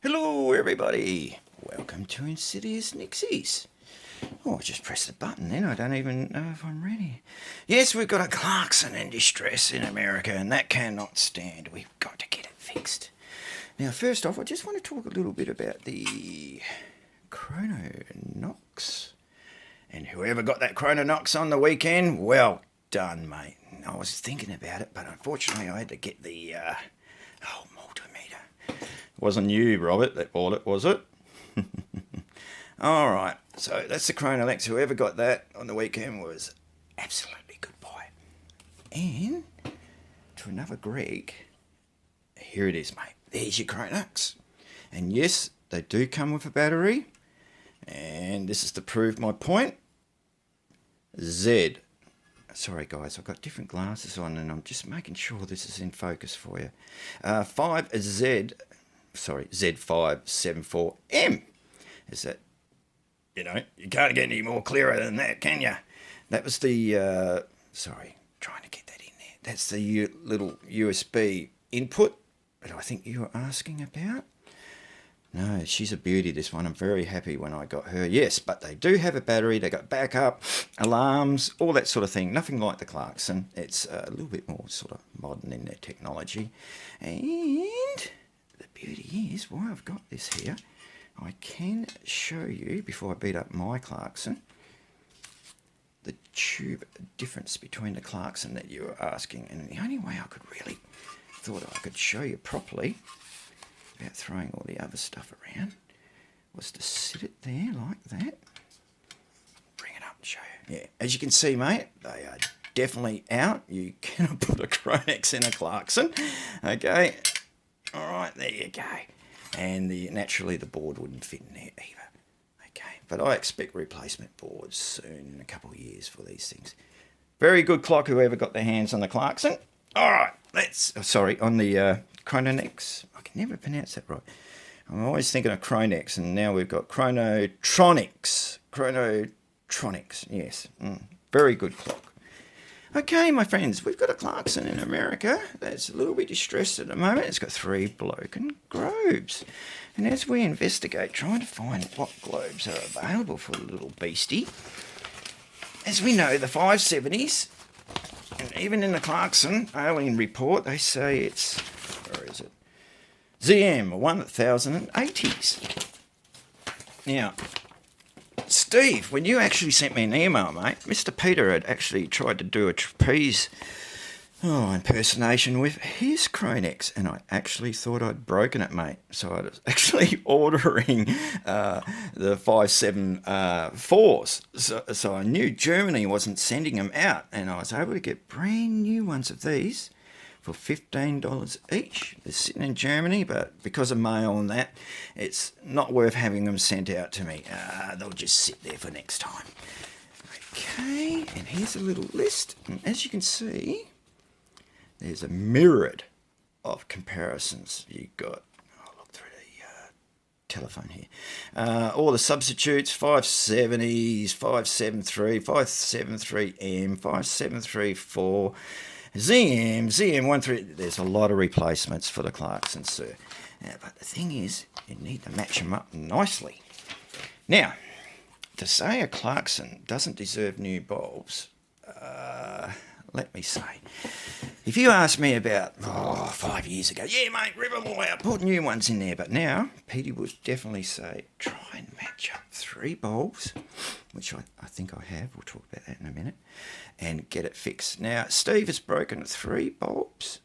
Hello, everybody. Welcome to Insidious Nixies. Oh, I just pressed the button then. I don't even know if I'm ready. Yes, we've got a Clarkson in distress in America, and that cannot stand. We've got to get it fixed. Now, first off, I just want to talk a little bit about the Chrononox. And whoever got that Chrononox on the weekend, well done, mate. I was thinking about it, but unfortunately I had to get the multimeter. It wasn't you, Robert, that bought it, was it? All right, so that's the Chronolex. Whoever got that on the weekend was absolutely good buy. And to another Greg, here it is, mate. There's your Chronox. And yes, they do come with a battery. And this is to prove my point. Z. Sorry, guys, I've got different glasses on and I'm just making sure this is in focus for you. 5Z, sorry, Z574M. Is that, you can't get any more clearer than that, can you? That was the, trying to get that in there. That's the little USB input that I think you were asking about. No, she's a beauty, this one. I'm very happy when I got her. Yes, but they do have a battery. They got backup, alarms, all that sort of thing. Nothing like the Clarkson. It's a little bit more sort of modern in their technology. And the beauty is, why I've got this here, I can show you, before I beat up my Clarkson, the tube difference between the Clarkson that you were asking. And the only way I could really thought I could show you properly, without throwing all the other stuff around, was to sit it there like that. Bring it up and show you. Yeah, as you can see, mate, they are definitely out. You cannot put a Chronex in a Clarkson. Okay, all right, there you go. And naturally the board wouldn't fit in there either. Okay, but I expect replacement boards soon, in a couple of years, for these things. Very good clock, whoever got their hands on the Clarkson. All right, on the Chrononex. I can never pronounce that right. I'm always thinking of Chronex, and now we've got Chronotronics. Chronotronics, yes. Very good clock. Okay, my friends, we've got a Clarkson in America that's a little bit distressed at the moment. It's got 3 broken globes. And as we investigate, trying to find what globes are available for the little beastie, as we know, the 570s, and even in the Clarkson Alien report, they say it's, where is it? ZM 1080s. Now, Steve, when you actually sent me an email, mate, Mr. Peter had actually tried to do a trapeze impersonation with his Chronex, and I actually thought I'd broken it, mate. So I was actually ordering the 574s. So I knew Germany wasn't sending them out, and I was able to get brand new ones of these for $15 each. They're sitting in Germany, but because of mail and that, it's not worth having them sent out to me. They'll just sit there for next time. Okay, and here's a little list. And as you can see, there's a myriad of comparisons. You've got, I'll look through the telephone here. All the substitutes, 570s, 573, 573M, 5734, ZM13. There's a lot of replacements for the Clarkson, sir. But the thing is, you need to match them up nicely. Now, to say a Clarkson doesn't deserve new bulbs, let me say, if you asked me about 5 years ago, yeah, mate, rip them all out, put new ones in there. But now, Petey would definitely say, try and match up 3 bulbs, which I think I have. We'll talk about that in a minute, and get it fixed. Now, Steve has broken 3 bulbs,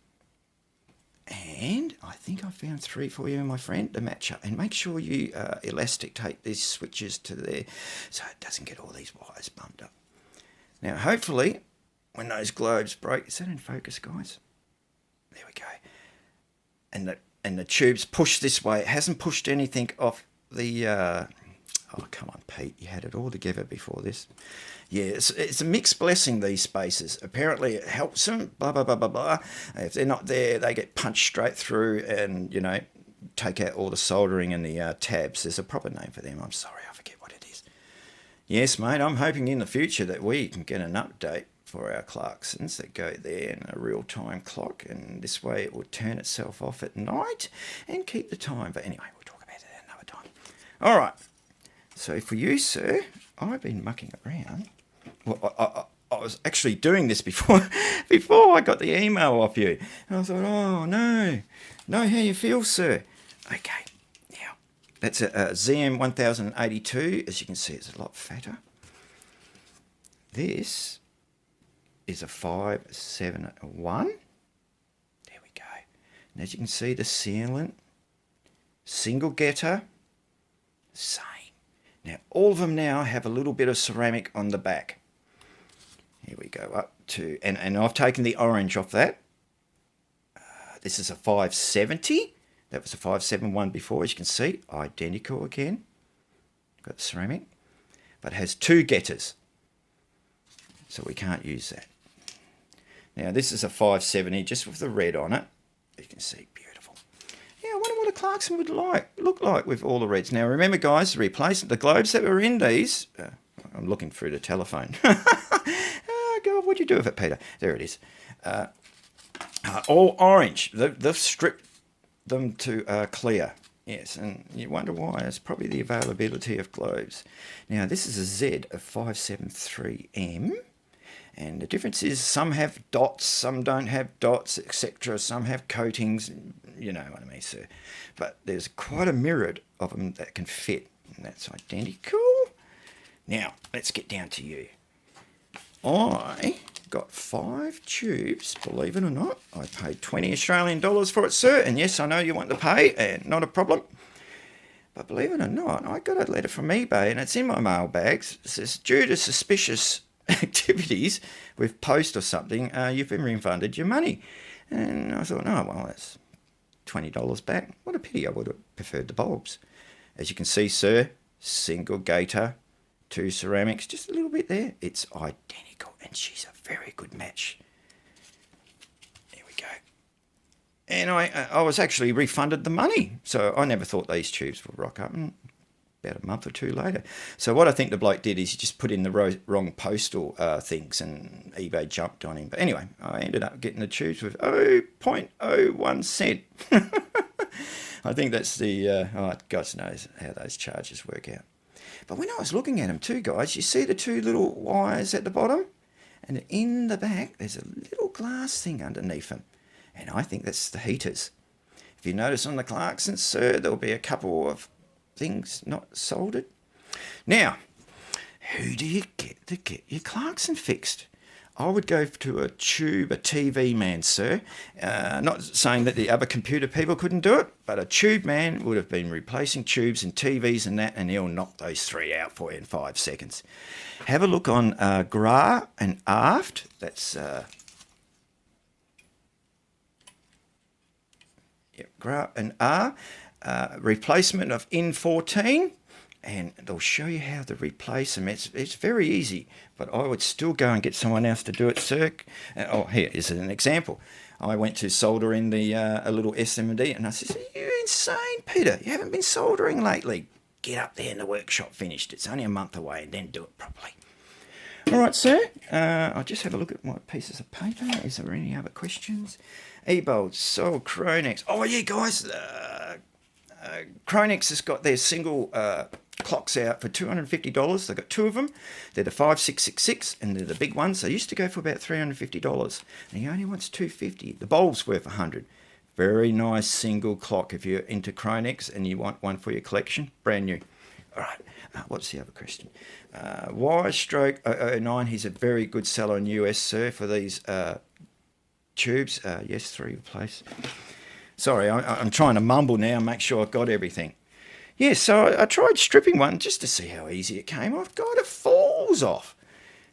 and I think I found 3 for you, my friend, to match up. And make sure you elastic tape these switches to there so it doesn't get all these wires bumped up. Now, hopefully, when those globes break, is that in focus, guys? There we go. And the tube's pushed this way. It hasn't pushed anything off the... oh, come on, Pete. You had it all together before this. Yeah, it's a mixed blessing, these spaces. Apparently it helps them, blah, blah, blah, blah, blah. If they're not there, they get punched straight through and, take out all the soldering and the tabs. There's a proper name for them. I'm sorry, I forget what it is. Yes, mate, I'm hoping in the future that we can get an update for our Clarksons that go there in a real-time clock, and this way it will turn itself off at night and keep the time. But anyway, we'll talk about All right. So for you, sir, I've been mucking around. Well, I was actually doing this before I got the email off you. And I thought, oh, no. Know how you feel, sir. Okay. Now, that's a ZM 1082. As you can see, it's a lot fatter. This is a 571. There we go. And as you can see, the sealant, single getter, same. Now, all of them now have a little bit of ceramic on the back. Here we go up to, and I've taken the orange off that. This is a 570. That was a 571 before, as you can see. Identical again. Got the ceramic. But has two getters. So we can't use that. Now, this is a 570, just with the red on it. You can see, beautiful. Yeah, I wonder what a Clarkson would look like with all the reds. Now, remember, guys, the globes that were in these... I'm looking through the telephone. Oh, God, what'd you do with it, Peter? There it is. All orange. They've stripped them to clear. Yes, and you wonder why. It's probably the availability of globes. Now, this is a Z of 573M. And the difference is some have dots, some don't have dots, etc. Some have coatings, you know what I mean, sir. But there's quite a myriad of them that can fit, and that's identical. Now, let's get down to you. I got 5 tubes, believe it or not. I paid 20 Australian dollars for it, sir. And yes, I know you want to pay, and not a problem. But believe it or not, I got a letter from eBay, and it's in my mailbags. It says, due to suspicious activities with post or something, you've been refunded your money. And I thought, oh, well, that's $20 back. What a pity. I would have preferred the bulbs. As you can see, sir, single gator, 2 ceramics, just a little bit there. It's identical, and she's a very good match. There we go. And I was actually refunded the money, so I never thought these tubes would rock up. And about a month or two later. So what I think the bloke did is he just put in the wrong postal things, and eBay jumped on him. But anyway, I ended up getting the tubes with 0.01 cent. I think that's the, God knows how those charges work out. But when I was looking at them too, guys, you see the 2 little wires at the bottom? And in the back, there's a little glass thing underneath them. And I think that's the heaters. If you notice on the Clarksons, sir, there'll be a couple of things not soldered. Now, who do you get to get your Clarkson fixed? I would go to a TV man, sir. Not saying that the other computer people couldn't do it, but a tube man would have been replacing tubes and TVs and that, and he'll knock those 3 out for you in 5 seconds. Have a look on Gra and Aft. That's Gra and R. Replacement of N14, and they'll show you how to replace them. It's very easy, but I would still go and get someone else to do it, sir. Here is an example. I went to solder in the a little SMD, and I said, "Are you insane, Peter? You haven't been soldering lately. Get up there in the workshop finished. It's only a month away, and then do it properly." All right, sir. I'll just have a look at my pieces of paper. Is there any other questions? Ebold, Sol, Chronex. Oh, yeah, guys. Chronex has got their single clocks out for $250. They've got 2 of them. They're the 5666, and they're the big ones. They used to go for about $350, and he only wants $250. The bulb's worth $100. Very nice single clock if you're into Chronex and you want one for your collection. Brand new. All right. What's the other question? Y stroke 009. He's a very good seller in US, sir, for these tubes. Yes, 3 replace. Sorry, I'm trying to mumble now and make sure I've got everything. Yeah, so I tried stripping one just to see how easy it came off. God, it falls off.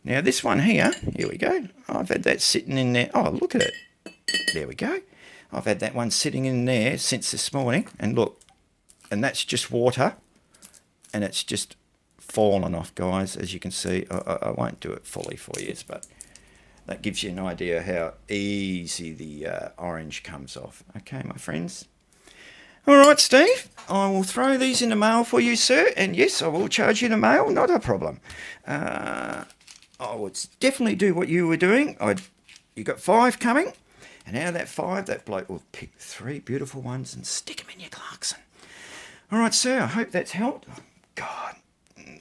Now this one here we go. I've had that sitting in there. Oh, look at it. There we go. I've had that one sitting in there since this morning. And look, and that's just water. And it's just fallen off, guys, as you can see. I won't do it fully for you, but that gives you an idea how easy the orange comes off. Okay, my friends. All right, Steve, I will throw these in the mail for you, sir. And yes, I will charge you the mail, not a problem. I would definitely do what you were doing. You got 5 coming. And out of that 5, that bloke will pick 3 beautiful ones and stick them in your Clarkson. All right, sir, I hope that's helped. God,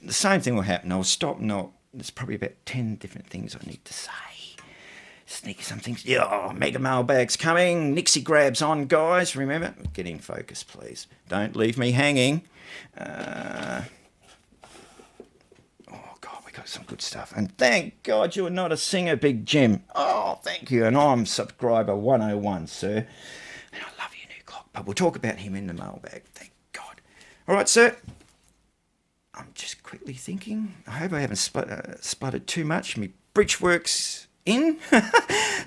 the same thing will happen. I'll stop and there's probably about 10 different things I need to say. Sneak some things. Yeah, mega mailbag's coming. Nixie grabs on, guys. Remember, get in focus, please. Don't leave me hanging. Oh, God, we got some good stuff. And thank God you're not a singer, Big Jim. Oh, thank you. And I'm subscriber 101, sir. And I love your new clock, but we'll talk about him in the mailbag. Thank God. All right, sir. I'm just quickly thinking. I hope I haven't spluttered too much. My bridge works in.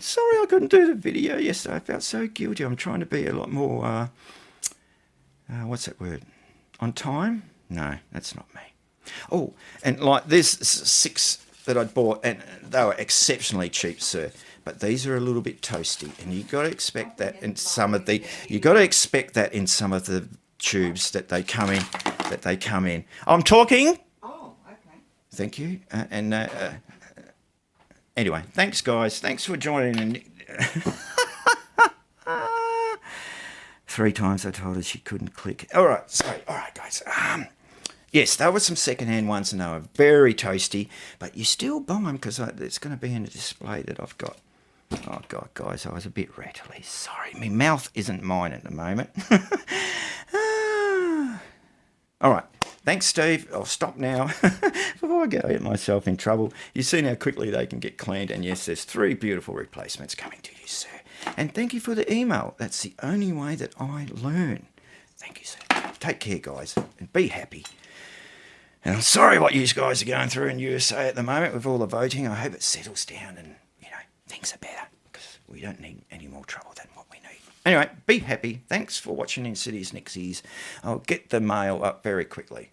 Sorry I couldn't do the video yesterday. I felt so guilty. I'm trying to be a lot more, what's that word? On time? No, that's not me. Oh, and like there's 6 that I'd bought, and they were exceptionally cheap, sir. But these are a little bit toasty, and you got to expect that in some of the. You got to expect that in some of the tubes that they come in. I'm talking. Oh, okay. Thank you. Anyway, thanks, guys. Thanks for joining. And 3 times I told her she couldn't click. All right, sorry. All right, guys. Yes, there were some second-hand ones, and they were very toasty. But you still buy them because it's going to be in a display that I've got. Oh, God, guys, I was a bit rattly. Sorry. My mouth isn't mine at the moment. All right. Thanks, Steve. I'll stop now before I get myself in trouble. You've seen how quickly they can get cleaned. And yes, there's 3 beautiful replacements coming to you, sir. And thank you for the email. That's the only way that I learn. Thank you, sir. Take care, guys, and be happy. And I'm sorry what you guys are going through in USA at the moment with all the voting. I hope it settles down and, things are better because we don't need any more trouble than what we need. Anyway, be happy. Thanks for watching In Cities Nixies. I'll get the mail up very quickly.